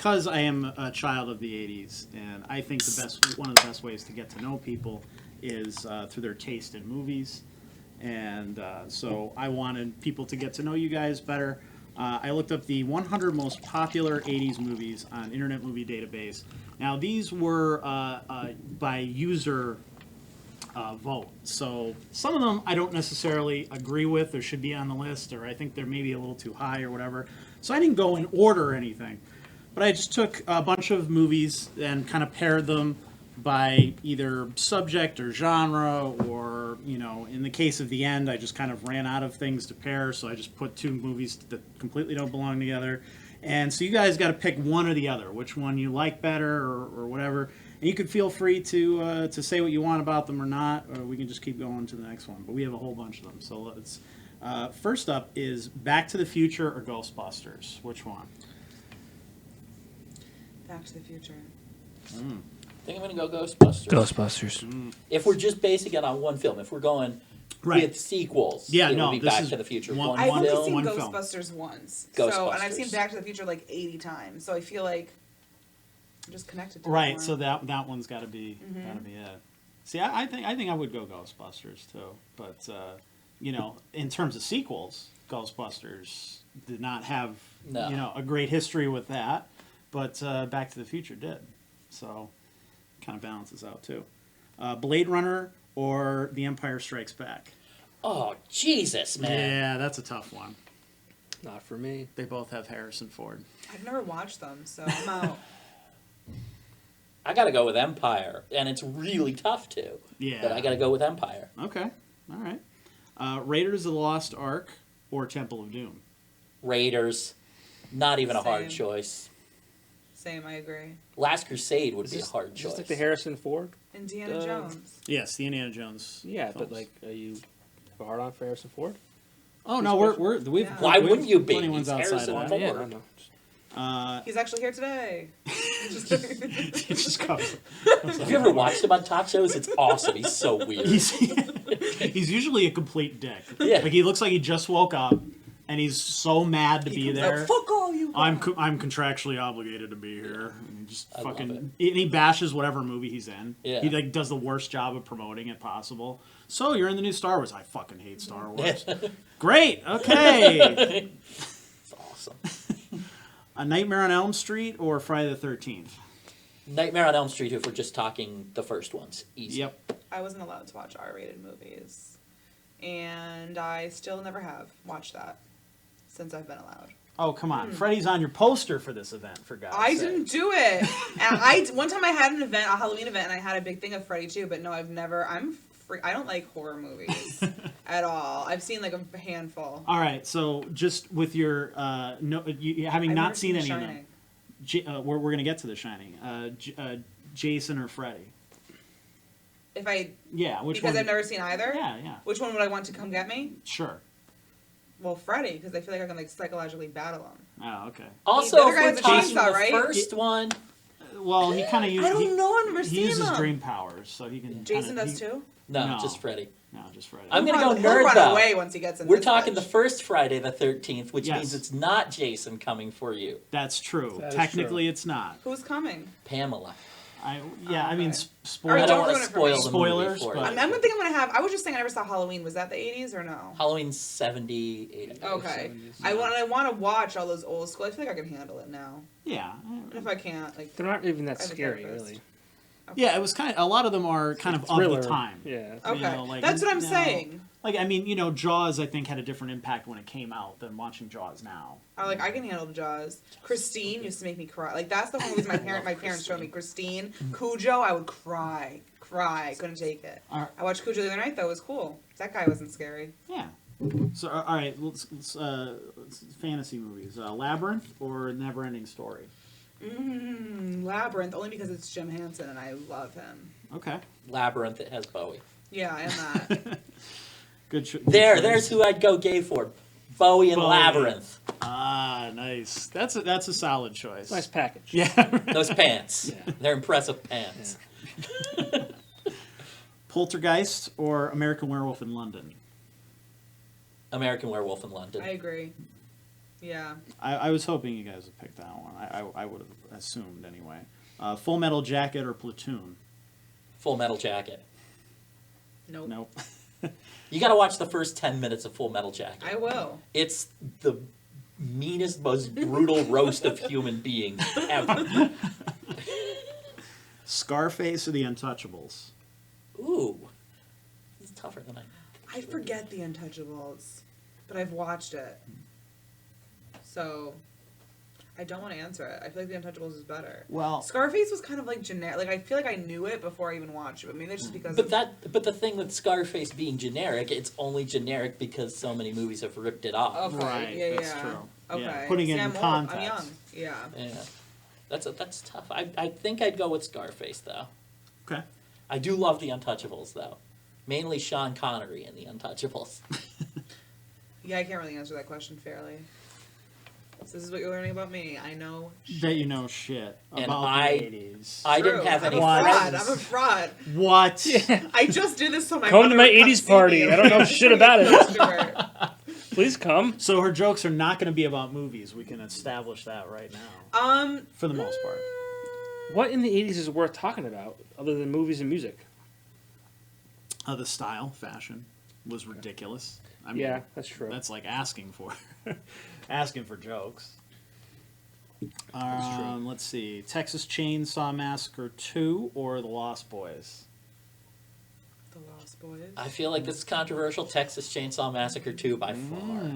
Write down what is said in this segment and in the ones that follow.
because I am a child of the 80s, and I think one of the best ways to get to know people is through their taste in movies. And so I wanted people to get to know you guys better. I looked up the 100 most popular 80s movies on Internet Movie Database. Now, these were by user vote. So some of them I don't necessarily agree with or should be on the list, or I think they're maybe a little too high or whatever. So I didn't go in order or anything. But I just took a bunch of movies and kind of paired them by either subject or genre, or, in the case of The End, I just kind of ran out of things to pair, so I just put two movies that completely don't belong together. And so you guys got to pick one or the other, which one you like better or whatever. And you can feel free to say what you want about them or not, or we can just keep going to the next one. But we have a whole bunch of them. So let's. First up is Back to the Future or Ghostbusters. Which one? Back to the Future. I think I'm going to go Ghostbusters. Ghostbusters. If we're just basing it on one film, if we're going with sequels, it would be Back to the Future. I've only seen one Ghostbusters film. once. Ghostbusters. So, and I've seen Back to the Future like 80 times. So I feel like I'm just connected to it Right, more. so that one's got to be it. See, I think I would go Ghostbusters too, but in terms of sequels, Ghostbusters did not have a great history with that, but Back to the Future did, so kind of balances out too. Blade Runner or The Empire Strikes Back? Oh, Jesus, man. Yeah, that's a tough one. Not for me. They both have Harrison Ford. I've never watched them, so I'm out. I got to go with Empire, and it's really tough to. Yeah. But I got to go with Empire. Okay, all right. Raiders of the Lost Ark or Temple of Doom? Raiders. Not even a hard Same. choice. Same, I agree. Last Crusade would be a hard choice. Just like the Harrison Ford? Indiana Jones. Yes, the Indiana Jones. Yeah, films. but are you have a hard on for Harrison Ford? Oh no, we've Yeah. Why wouldn't you be? plenty ones He's outside Harrison of Ford. that. Yeah, I know. He's actually here today. It just comes. Have you ever watched him on talk shows? It's awesome. He's so weird. He's usually a complete dick. Yeah. Like he looks like he just woke up, and he's so mad to be there. Fuck all you. I'm contractually obligated to be here. And he just I love it. and he bashes whatever movie he's in. Yeah. He does the worst job of promoting it possible. So you're in the new Star Wars. I fucking hate Star Wars. Great. Okay. It's awesome. A Nightmare on Elm Street or Friday the 13th? Nightmare on Elm Street, if we're just talking the first ones. Easy. Yep. I wasn't allowed to watch R-rated movies, and I still never have watched that since I've been allowed. Oh, come on. Freddy's on your poster for this event, for God's sake. I didn't do it. And one time I had an event, a Halloween event, and I had a big thing of Freddy too. But no, I don't like horror movies at all. I've seen like a handful. All right, so just with your having I've not never seen The any Shining. of them, we're going to get to The Shining. Jason or Freddy? If I Which because one? I've never seen either. Yeah. Which one would I want to come get me? Sure. Well, Freddy, because I feel like I can like psychologically battle him. Oh, okay. Also, The other if guy we're has a talking chainsaw, the right? first one, Well, he kind of uses. I don't know. I've never He seen uses them. dream powers, so he can. Jason does too. no, No. just Freddy. No, just Freddy. I'm going to go He'll nerd, run though. away once he gets in. We're this talking the bitch. first Friday the 13th, which Yes. means it's not Jason coming for you. That's true. That is Technically, it's not. Who's coming? Pamela. I mean, okay. spoilers. I don't want ruin to it for me. spoil the movie Spoilers, for but- you. I'm thinking I'm gonna have. I was just saying I never saw Halloween. Was that the 80s or no? Halloween 70, 80. Okay. 70s, I want to watch all those old school. I feel like I can handle it now. Yeah. And if I can't, like, They're not even that I have a scary, therapist. really. okay. Yeah, it was kind of. A lot of them are kind of Thriller. the time. Yeah. Okay, that's what I'm saying. Like, I mean, Jaws, I think, had a different impact when it came out than watching Jaws now. I can handle Jaws. Christine used to make me cry. Like that's the one movie my parents showed me. Christine, Cujo, I would cry. Couldn't take it. All right. I watched Cujo the other night though. It was cool. That guy wasn't scary. Yeah. So, all right, let's fantasy movies. Labyrinth or Neverending Story? Labyrinth, only because it's Jim Henson and I love him. Okay. Labyrinth, it has Bowie. Yeah, I am that. Good choice. There's who I'd go gay for. Bowie and Bowie. Labyrinth. Ah, nice. That's a solid choice. Nice package. Yeah. Those pants. Yeah. They're impressive pants. Poltergeist or American Werewolf in London? American Werewolf in London. I agree. Yeah. I was hoping you guys would pick that one. I would have assumed anyway. Full Metal Jacket or Platoon? Full Metal Jacket. Nope. Nope. You got to watch the first 10 minutes of Full Metal Jacket. I will. It's the meanest, most brutal roast of human beings ever. Scarface or The Untouchables? Ooh. It's tougher than I forget The Untouchables, but I've watched it. So, I don't want to answer it. I feel like The Untouchables is better. Well, Scarface was kind of like generic. Like, I feel like I knew it before I even watched it, but maybe that's just because. But the thing with Scarface being generic, it's only generic because so many movies have ripped it off. Okay, right, yeah, that's yeah. true. Okay. Yeah, putting it in I'm context. I'm young. Yeah. Yeah. That's tough. I think I'd go with Scarface, though. Okay. I do love The Untouchables, though. Mainly Sean Connery in The Untouchables. Yeah, I can't really answer that question fairly. So this is what you're learning about me. I know shit. That you know shit And about I- the 80s. I didn't have any I'm a fraud. friends. I'm a fraud. What? I just did this so my Come mother to my would come 80s see party. me. I don't know shit about it. Close to her. Please come. So her jokes are not going to be about movies. We can establish that right now. For the most part. What in the 80s is worth talking about other than movies and music? The style, fashion was ridiculous. I mean, Yeah, that's true. That's like asking for jokes. That's true. Let's see. Texas Chainsaw Massacre 2 or The Lost Boys? The Lost Boys. I feel like this is controversial. Texas Chainsaw Massacre 2 by far.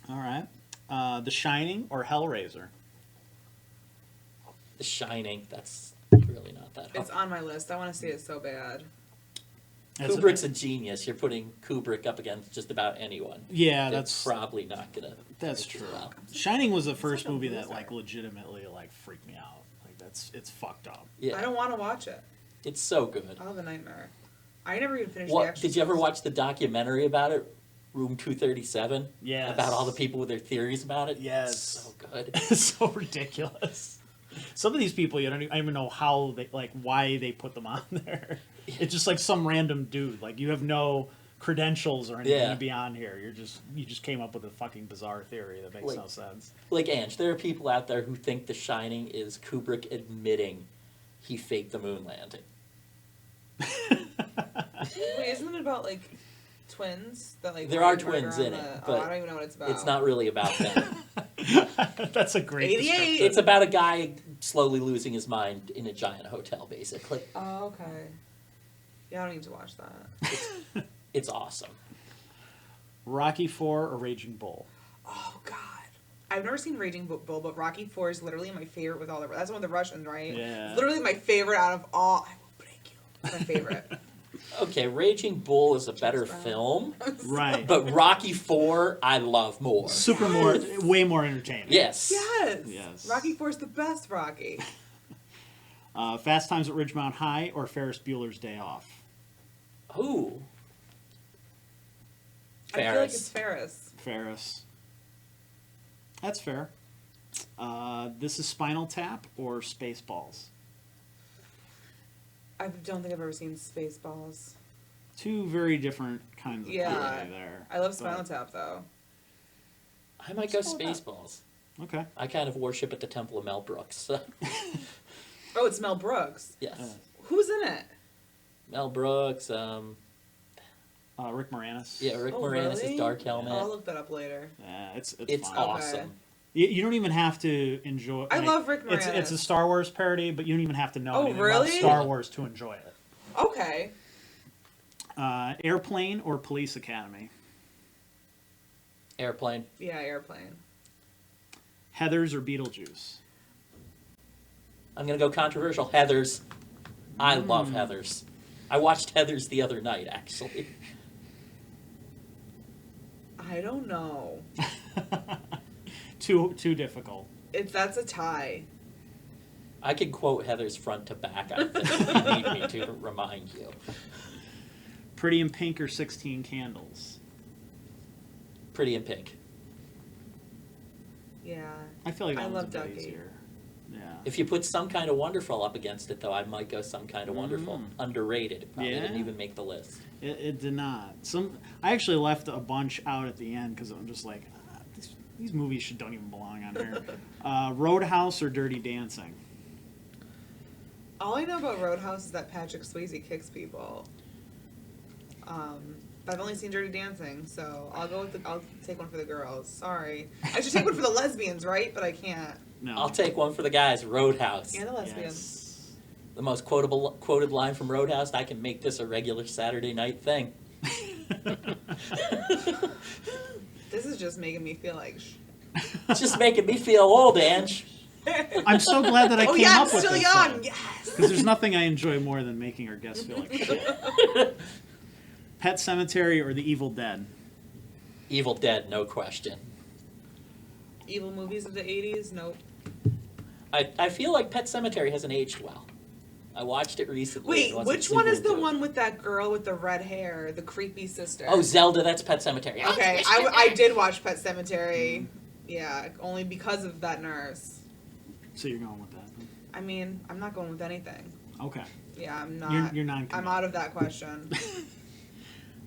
All right. The Shining or Hellraiser? The Shining, that's really not that hard. It's on my list. I want to see it so bad. Kubrick's a genius. You're putting Kubrick up against just about anyone. Yeah, They're that's probably not gonna. that's do true. well. Shining was the first like a movie that loser. like legitimately like freaked me out. Like it's fucked up. Yeah, I don't want to watch it. it's so good. I'll have a nightmare. I never even finished the What action. did you ever watch the documentary about it? Room 237. Yes. About all the people with their theories about it. Yes. It's so good. It's so ridiculous. Some of these people, I don't even know how they why they put them on there. It's just like some random dude. Like you have no credentials or anything Yeah. to be on here. You just came up with a fucking bizarre theory that makes no sense. Like Ange, there are people out there who think The Shining is Kubrick admitting he faked the moon landing. Wait, isn't it about like twins that like? There are murder twins on in the- it, oh, I but don't even know what it's about. it's not really about them. That's a great 88. description. It's about a guy slowly losing his mind in a giant hotel, basically. Oh, okay. Yeah, I don't need to watch that. It's awesome. Rocky IV or Raging Bull? Oh God, I've never seen Raging Bull, but Rocky IV is literally my favorite with all the. That's one of the Russians, right? Yeah. It's literally my favorite out of all. I will break you. It's my favorite. Okay, Raging Bull is a better Brown. film, Right. but Rocky IV I love more. Way more entertaining. Yes. Yes. Yes. Rocky IV is the best Rocky. Fast Times at Ridgemont High or Ferris Bueller's Day Off? Ooh. I feel like Ferris. it's Ferris. Ferris. That's fair. This is Spinal Tap or Spaceballs? I don't think I've ever seen Spaceballs. Two very different kinds of Yeah. comedy there. I love Spinal but- Tap though. I might go Let's go with Spaceballs. Okay. I kind of worship at the Temple of Mel Brooks. So. Oh, it's Mel Brooks. Yes. Who's in it? Mel Brooks, Rick Moranis. yeah, Rick Oh, Moranis really? is Dark Oh, I'll Helmet. look that up later. Yeah, it's It's fine. awesome. You don't even have to enjoy. I love Rick It's Moranis. a Star Wars parody, but you don't even have to know Oh, anything really? about Star Wars to enjoy it. Okay. Airplane or Police Academy? Airplane. Yeah, Airplane. Heathers or Beetlejuice? I'm going to go controversial. Heathers. I love Heathers. I watched Heathers the other night, actually. I don't know. Too difficult. That's a tie. I could quote Heathers front to back, I think, if you need me to remind you. Pretty in Pink or 16 Candles? Pretty in Pink. Yeah. I feel like that I one's love a bit Ducky. easier. Yeah. If you put Some Kind of Wonderful up against it, though, I might go Some Kind of Wonderful. Underrated. It probably didn't Yeah. even make the list. It did not. I actually left a bunch out at the end because I'm just like, these movies don't even belong on here. Roadhouse or Dirty Dancing? All I know about Roadhouse is that Patrick Swayze kicks people. But I've only seen Dirty Dancing, so I'll take one for the girls. Sorry, I should take one for the lesbians, right? But I can't. No. I'll take one for the guys. Roadhouse. Yeah, the lesbians. Yes. The most quoted line from Roadhouse, I can make this a regular Saturday night thing. This is just making me feel like. It's just making me feel old, Ange. I'm so glad that I came I'm up with still this. young. though. Yes. Because there's nothing I enjoy more than making our guests feel like shit. Pet Cemetery or The Evil Dead? Evil Dead, no question. Evil movies of the '80s? Nope. I feel like Pet Sematary hasn't aged well. I watched it recently. Wait, and wasn't which one super is the into it. one with that girl with the red hair, the creepy sister? Oh, Zelda, that's Pet Sematary. Okay, I did watch Pet Cemetery. Yeah, only because of that nurse. So you're going with that? I mean, I'm not going with anything. Okay. Yeah, I'm not. You're non. I'm out of that question.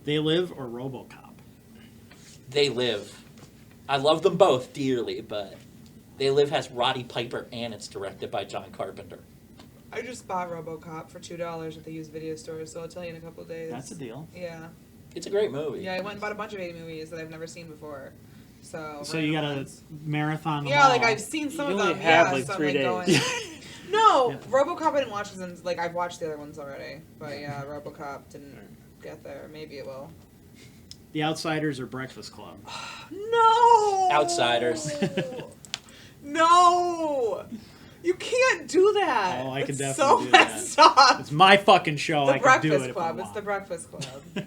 They Live or RoboCop? They Live. I love them both dearly, but They Live has Roddy Piper and it's directed by John Carpenter. I just bought RoboCop for $2 at the used video store, so I'll tell you in a couple of days. That's a deal. Yeah. It's a great movie. Yeah, I went and bought a bunch of 80 movies that I've never seen before. So you random gotta ones. marathon them Yeah, all. like I've seen some You of only them. have, Yeah, like, so 3 I'm like days. going. No, Yeah. RoboCop I didn't watch since like I've watched the other ones already, but yeah, RoboCop didn't get there. Maybe it will. The Outsiders or Breakfast Club? No. Outsiders. No. You can't do that. Oh, I can It's definitely so do that. messed up. It's my fucking show. The I can do Breakfast it if Club. I It's the want. Breakfast Club.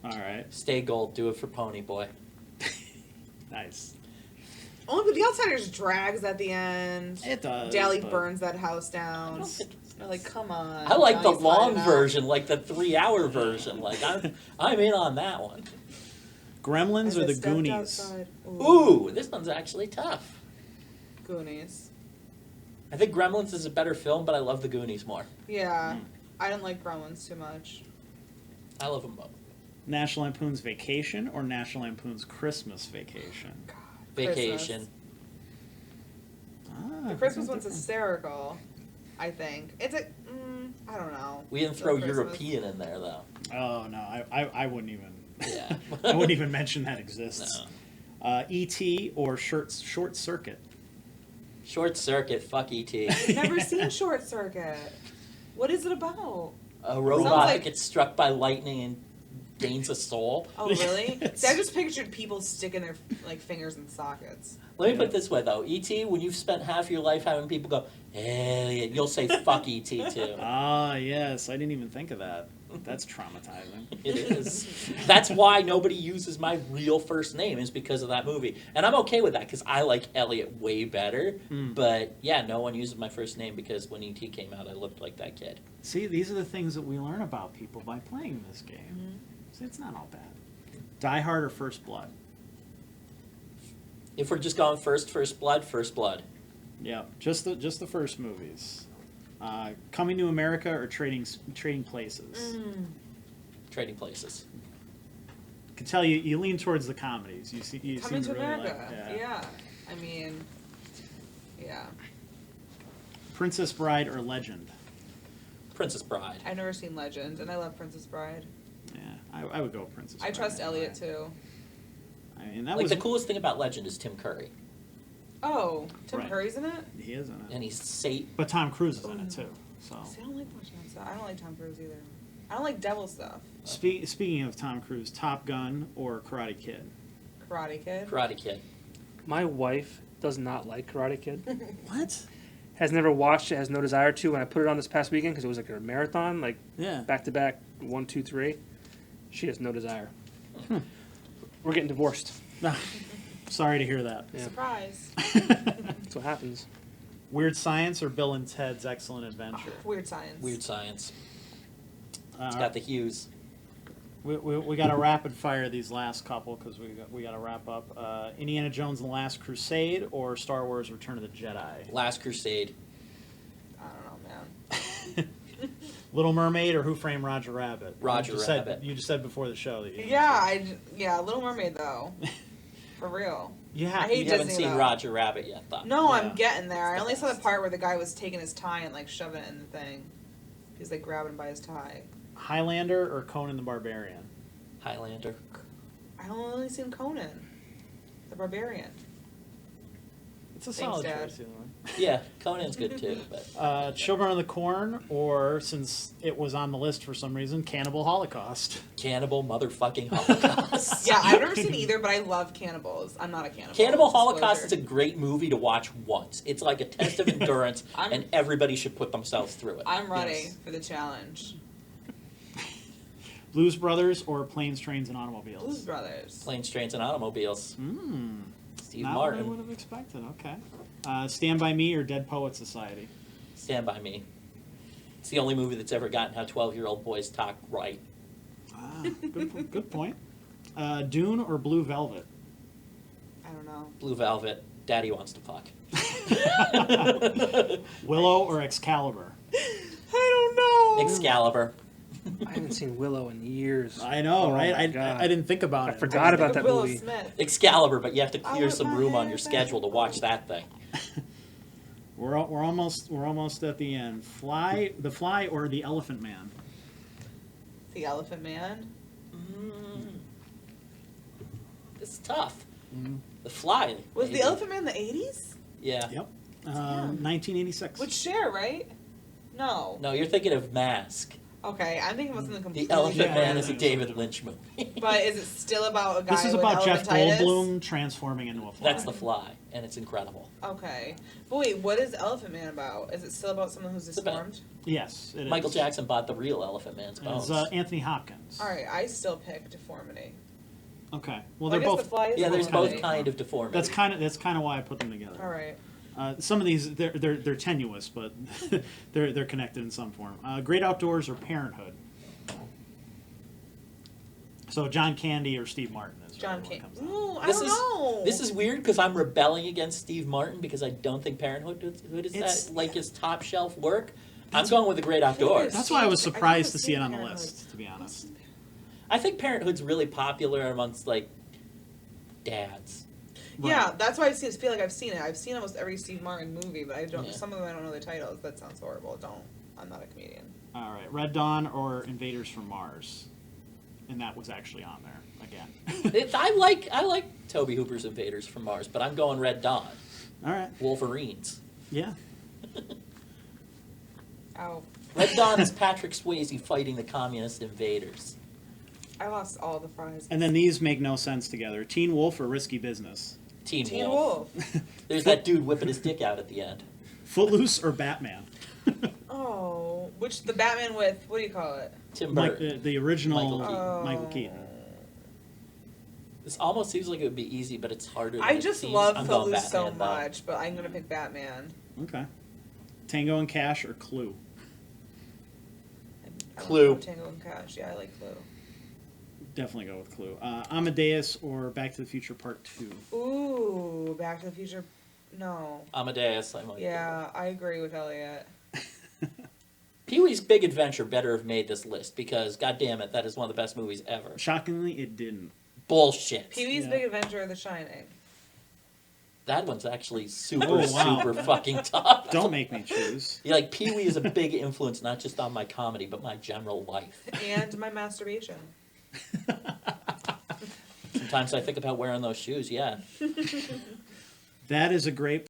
All right. Stay Gold, do it for Pony Boy. Nice. Only but the Outsiders drags at the end. It does. Daly but- burns that house down. You're like, come on. I like the Johnny's long hiding out. version, like the 3-hour version. Like I'm in on that one. Gremlins As or I the stepped Goonies? outside. Ooh, this one's actually tough. Goonies. I think Gremlins is a better film, but I love the Goonies more. Yeah. I didn't like Gremlins too much. I love them both. National Lampoon's Vacation or National Lampoon's Christmas Vacation? God. Vacation. Ah, The Christmas different. one's hysterical, I think. It's a, I don't know. We didn't throw The Christmas. European in there though. Oh no, I wouldn't even. Yeah. I wouldn't even mention that exists. No. E.T. or Short Circuit? Short Circuit, fuck E.T. Never seen Short Circuit. What is it about? A robot Sounds that like- gets struck by lightning and gains a soul. Oh, really? See, I just pictured people sticking their like fingers in sockets. Let me put it this way though, E.T., when you've spent half your life having people go, Elliott, you'll say fuck E.T. too. Ah, yes. I didn't even think of that. That's traumatizing. It is. That's why nobody uses my real first name, is because of that movie. And I'm okay with that because I like Elliott way better. But yeah, no one uses my first name because when E.T. came out, I looked like that kid. See, these are the things that we learn about people by playing this game. See, it's not all bad. Die Hard or First Blood? If we're just going First Blood, First Blood. Yeah, just the first movies. Coming to America or Trading Places? Trading Places. I can tell you lean towards the comedies. You Coming seem to really America. like, Yeah. I mean, yeah. Princess Bride or Legend? Princess Bride. I've never seen Legend, and I love Princess Bride. Yeah, I would go Princess I Bride. trust anyway. Elliot too. I mean, that Like was the coolest thing about Legend is Tim Curry. Oh, Tim Right. Curry's in it? He is in it. And he's But Tom Cruise is in it too. So See, I don't like watching that stuff. I don't like Tom Cruise either. I don't like devil stuff. speaking of Tom Cruise, Top Gun or Karate Kid? Karate Kid. Karate Kid. My wife does not like Karate Kid. What? Has never watched it. Has no desire to. When I put it on this past weekend because it was like a marathon, like Yeah. back to back, 1, 2, 3. She has no desire. We're getting divorced. Sorry to hear that. Yeah. Surprise. That's what happens. Weird Science or Bill and Ted's Excellent Adventure? Weird Science. Weird Science. Uh, It's got the Hughes. We got to rapid fire these last couple because we got to wrap up. Indiana Jones and the Last Crusade or Star Wars Return of the Jedi? Last Crusade. I don't know, man. Little Mermaid or Who Framed Roger Rabbit? Roger you just Rabbit. Said, you just said before the show that you Yeah, Little Mermaid though. For real. Yeah, I hate You haven't Disney, seen though. Roger Rabbit yet, though. No, Yeah. I'm getting there. I the only saw the best. part where the guy was taking his tie and like shoving it in the thing. He's like grabbing him by his tie. Highlander or Conan the Barbarian? Highlander. I only seen Conan, the Barbarian. It's a Thanks, solid Dad. choice. Either way. Yeah, Conan's good too. But Children of the Corn, or since it was on the list for some reason, Cannibal Holocaust. Cannibal motherfucking Holocaust. Yeah, I've never seen either, but I love cannibals. I'm not a cannibal. Cannibal Disclosure. Holocaust is a great movie to watch once. It's like a test of endurance, and everybody should put themselves through it. I'm ready Yes. for the challenge. Blues Brothers or Planes, Trains, and Automobiles? Blues Brothers. Planes, Trains, and Automobiles. Steve Not what I Martin. would have expected. Okay. Stand By Me or Dead Poets Society? Stand By Me. It's the only movie that's ever gotten how 12-year-old boys talk right. Good point. Dune or Blue Velvet? I don't know. Blue Velvet. Daddy wants to fuck. Willow or Excalibur? I don't know. Excalibur. I haven't seen Willow in years. I know, Oh right? my God. I didn't think about I it. forgot about that Willow movie. Smith. Excalibur, but you have to I clear want some my room on hair your back. schedule to watch that thing. We're almost at the end. The Fly or the Elephant Man? The Elephant Man. This is tough. The Fly. Was maybe. the Elephant Man the 80s? Yeah. Yep. 1986. With Cher, right? No. No, you're thinking of Mask. Okay, I'm thinking about something completely The Elephant Yeah, Man yeah, is a yeah. David Lynch movie. But is it still about a guy This is with about Jeff elephantitis? Goldblum transforming into a fly. That's The Fly, and it's incredible. Okay. But wait, what is Elephant Man about? Is it still about someone who's It's about- disformed? Yes, it Michael is. Jackson bought the real Elephant Man's And it's bones. Anthony Hopkins. Alright, I still pick deformity. Okay. Well, I they're guess both. the Fly is Yeah, there's deformity. both kind of deformity. That's kind of why I put them together. Alright. Some of these they're tenuous, but they're connected in some form. Great Outdoors or Parenthood. So John Candy or Steve Martin is John really King. what comes down. Ooh, I This don't is- know. This is weird because I'm rebelling against Steve Martin because I don't think Parenthood is It's- that like his top shelf work. I'm going with The Great Outdoors. That's why I was I think surprised to I've see it seen on the Parenthood. list. To be honest. I think Parenthood's really popular amongst like dads. Yeah, that's why I feel like I've seen it. I've seen almost every Steve Martin movie, but I don't. Yeah. Some of them I don't know the titles. That sounds horrible. Don't. I'm not a comedian. All right, Red Dawn or Invaders from Mars, and that was actually on there again. I like Toby Hooper's Invaders from Mars, but I'm going Red Dawn. All right. Wolverines. Yeah. Ow. Red Dawn is Patrick Swayze fighting the communist invaders. I lost all the fries. And then these make no sense together. Teen Wolf or Risky Business? Teen Teen Wolf. Wolf. There's that dude whipping his dick out at the end. Footloose or Batman? Oh, which the Batman with? What do you call it? Tim Mike, Burton. the original Michael Keaton. Michael Keaton. This almost seems like it would be easy, but it's harder. Than I it just seems. love I'm going Footloose so Batman, though. much, but I'm gonna pick Batman. Okay. Tango and Cash or Clue? I Clue. love Tango and Cash. Yeah, I like Clue. Definitely go with Clue. Amadeus or Back to the Future Part 2? Ooh, Back to the Future. No. Amadeus. I'm like, Yeah, I agree with Elliot. Pee-wee's Big Adventure better have made this list because, god damn it, that is one of the best movies ever. Shockingly, it didn't. Bullshit. Pee-wee's Yeah. Big Adventure or The Shining. That one's actually super, Oh, wow. super fucking tough. Don't make me choose. Yeah, like Pee-wee is a big influence not just on my comedy, but my general life. And my masturbation. Sometimes I think about wearing those shoes, yeah. That is a great